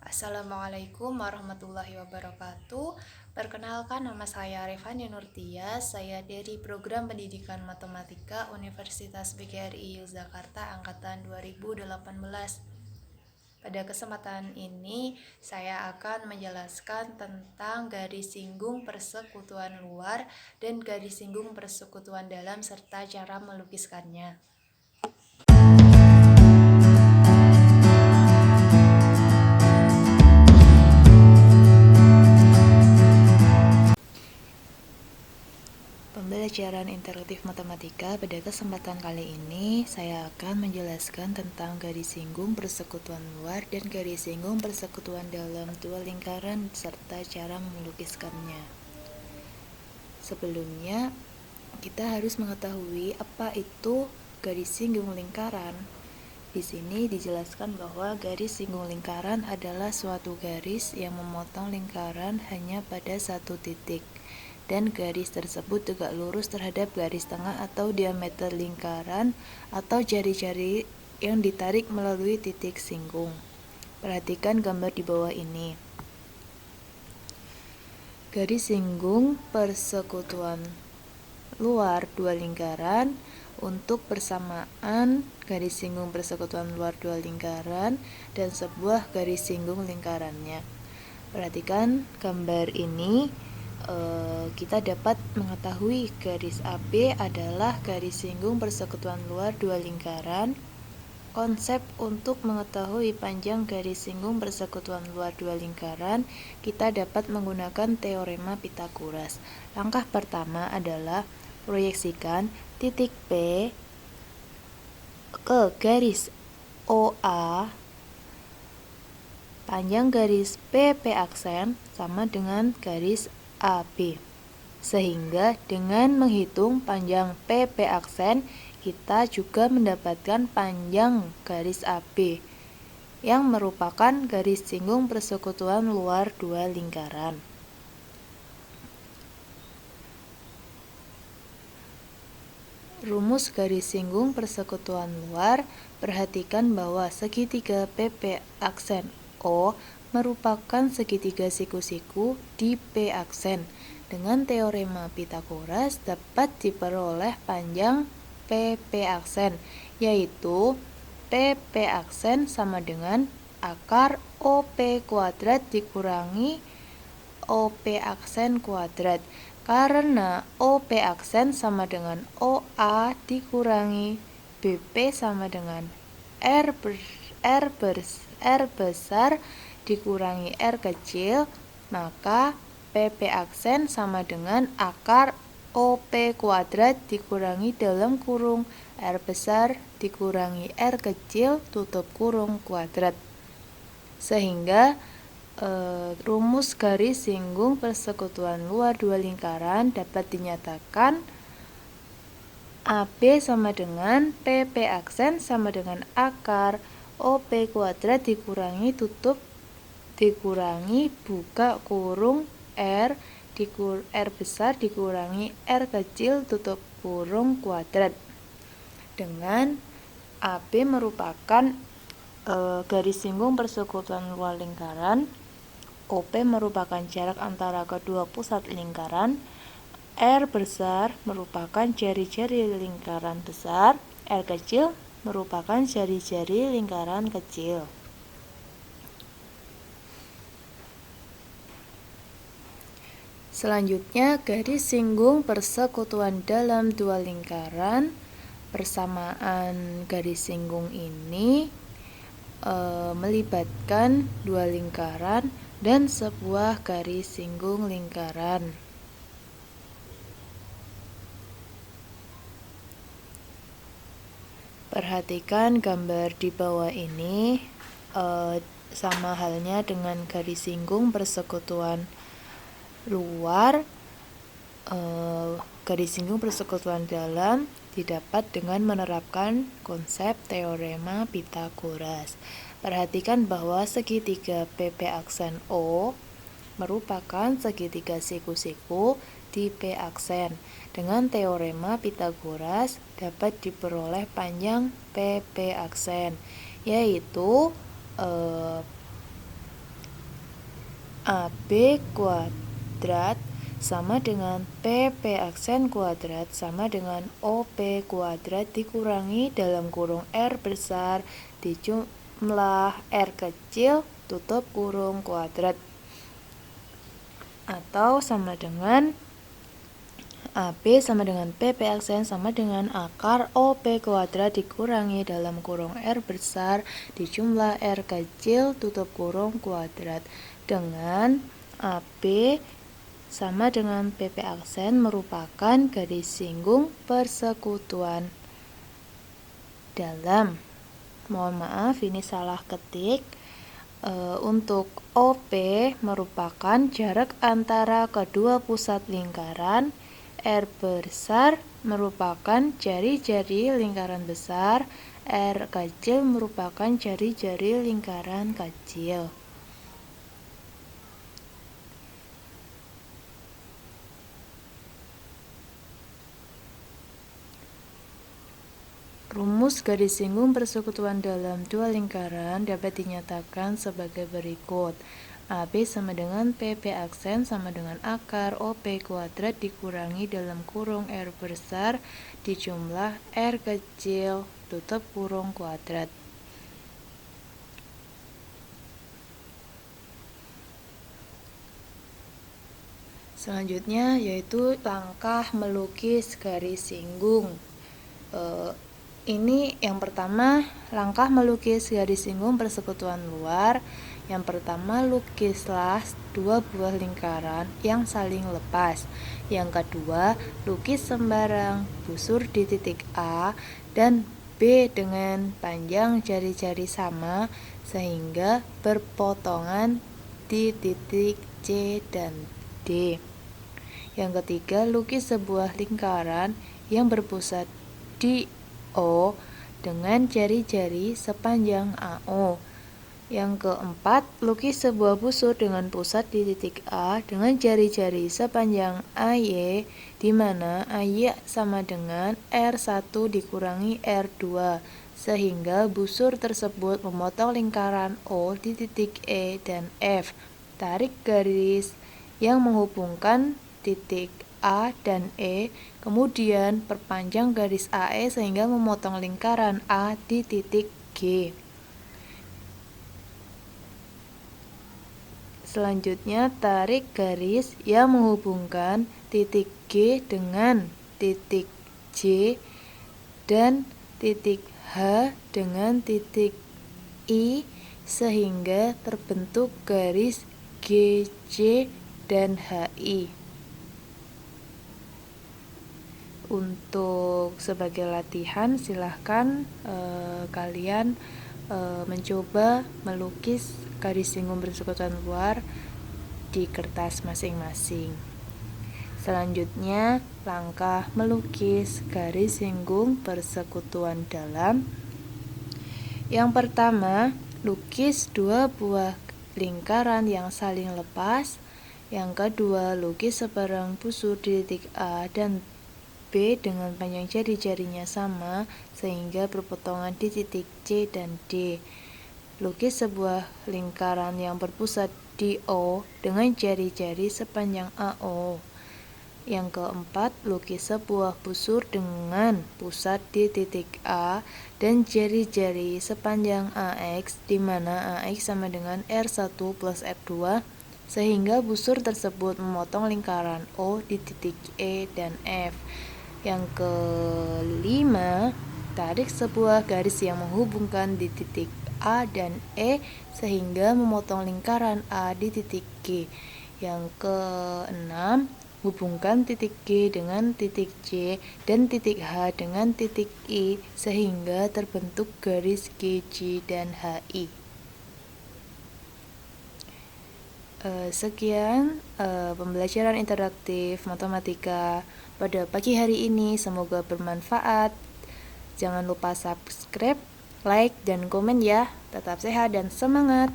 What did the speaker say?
Assalamualaikum warahmatullahi wabarakatuh. Perkenalkan, nama saya Revani Nurtia. Saya dari Program Pendidikan Matematika Universitas PGRI Yogyakarta angkatan 2018. Pada kesempatan ini saya akan menjelaskan tentang garis singgung persekutuan luar dan garis singgung persekutuan dalam serta cara melukiskannya. Pembelajaran interaktif matematika. Pada kesempatan kali ini saya akan menjelaskan tentang garis singgung persekutuan luar dan garis singgung persekutuan dalam dua lingkaran serta cara melukiskannya. Sebelumnya, kita harus mengetahui apa itu garis singgung lingkaran. Di sini dijelaskan bahwa garis singgung lingkaran adalah suatu garis yang memotong lingkaran hanya pada satu titik, dan garis tersebut tegak lurus terhadap garis tengah atau diameter lingkaran atau jari-jari yang ditarik melalui titik singgung. Perhatikan gambar di bawah ini. Garis singgung persekutuan luar dua lingkaran untuk persamaan garis singgung persekutuan luar dua lingkaran dan sebuah garis singgung lingkarannya. Perhatikan gambar ini. Kita dapat mengetahui garis AB adalah garis singgung persekutuan luar dua lingkaran. Konsep untuk mengetahui panjang garis singgung persekutuan luar dua lingkaran, kita dapat menggunakan teorema Pythagoras. Langkah pertama adalah proyeksikan titik P ke garis OA. Panjang garis PP aksen sama dengan garis AB. Sehingga dengan menghitung panjang PP aksen, kita juga mendapatkan panjang garis AB yang merupakan garis singgung persekutuan luar dua lingkaran. Rumus garis singgung persekutuan luar. Perhatikan bahwa segitiga PP aksen O merupakan segitiga siku-siku di P aksen. Dengan teorema Pythagoras dapat diperoleh panjang PP aksen, yaitu PP aksen sama dengan akar OP kuadrat dikurangi OP aksen kuadrat. Karena OP aksen sama dengan OA dikurangi BP sama dengan R besar dikurangi R kecil, maka PP aksen sama dengan akar OP kuadrat dikurangi dalam kurung R besar dikurangi R kecil tutup kurung kuadrat. Sehingga rumus garis singgung persekutuan luar dua lingkaran dapat dinyatakan AB sama dengan PP aksen sama dengan akar OP kuadrat dikurangi tutup dikurangi buka kurung R besar dikurangi R kecil tutup kurung kuadrat. Dengan AB merupakan garis singgung persekutuan luar lingkaran, OP merupakan jarak antara kedua pusat lingkaran, R besar merupakan jari-jari lingkaran besar, R kecil merupakan jari-jari lingkaran kecil. Selanjutnya, garis singgung persekutuan dalam dua lingkaran. Persamaan garis singgung ini melibatkan dua lingkaran dan sebuah garis singgung lingkaran. Perhatikan gambar di bawah ini, sama halnya dengan garis singgung persekutuan luar. Garis singgung persekutuan dalam didapat dengan menerapkan konsep teorema Pythagoras. Perhatikan bahwa segitiga PP aksen O merupakan segitiga siku-siku di P aksen. Dengan teorema Pythagoras dapat diperoleh panjang PP aksen, yaitu AB kuadrat sama dengan PP aksen kuadrat sama dengan OP kuadrat dikurangi dalam kurung R besar dijumlah R kecil tutup kurung kuadrat, atau sama dengan AB sama dengan PP aksen sama dengan akar OP kuadrat dikurangi dalam kurung R besar dijumlah R kecil tutup kurung kuadrat, dengan AB sama dengan PP aksen merupakan garis singgung persekutuan dalam. Mohon maaf, ini salah ketik. Untuk OP merupakan jarak antara kedua pusat lingkaran. R besar merupakan jari-jari lingkaran besar. R kecil merupakan jari-jari lingkaran kecil. Rumus garis singgung persekutuan dalam dua lingkaran dapat dinyatakan sebagai berikut. AB sama dengan PP aksen sama dengan akar OP kuadrat dikurangi dalam kurung R besar dijumlah R kecil tutup kurung kuadrat. Selanjutnya yaitu langkah melukis garis singgung. Ini yang pertama, langkah melukis garis singgung persekutuan luar. Yang pertama, lukislah dua buah lingkaran yang saling lepas. Yang kedua, lukis sembarang busur di titik A dan B dengan panjang jari-jari sama sehingga berpotongan di titik C dan D. Yang ketiga, lukis sebuah lingkaran yang berpusat di O dengan jari-jari sepanjang AO. Yang keempat, lukis sebuah busur dengan pusat di titik A dengan jari-jari sepanjang AY, di mana AY sama dengan R1 dikurangi R2, sehingga busur tersebut memotong lingkaran O di titik E dan F. Tarik garis yang menghubungkan titik A dan E, kemudian perpanjang garis AE sehingga memotong lingkaran A di titik G. Selanjutnya, tarik garis yang menghubungkan titik G dengan titik J dan titik H dengan titik I sehingga terbentuk garis GC dan HI. Untuk sebagai latihan, silahkan kalian mencoba melukis garis singgung persekutuan luar di kertas masing-masing. Selanjutnya, langkah melukis garis singgung persekutuan dalam. Yang pertama, lukis dua buah lingkaran yang saling lepas. Yang kedua, lukis sebarang busur di titik A dan B dengan panjang jari-jarinya sama sehingga berpotongan di titik C dan D. Lukis sebuah lingkaran yang berpusat di O dengan jari-jari sepanjang AO. Yang keempat, lukis sebuah busur dengan pusat di titik A dan jari-jari sepanjang AX, di mana AX sama dengan R1 plus R2, sehingga busur tersebut memotong lingkaran O di titik E dan F. Yang kelima, tarik sebuah garis yang menghubungkan di titik A dan E sehingga memotong lingkaran A di titik G. Yang keenam, hubungkan titik G dengan titik C dan titik H dengan titik I sehingga terbentuk garis GC dan HI. Sekian pembelajaran interaktif matematika pada pagi hari ini, semoga bermanfaat. Jangan lupa subscribe, like, dan komen ya. Tetap sehat dan semangat.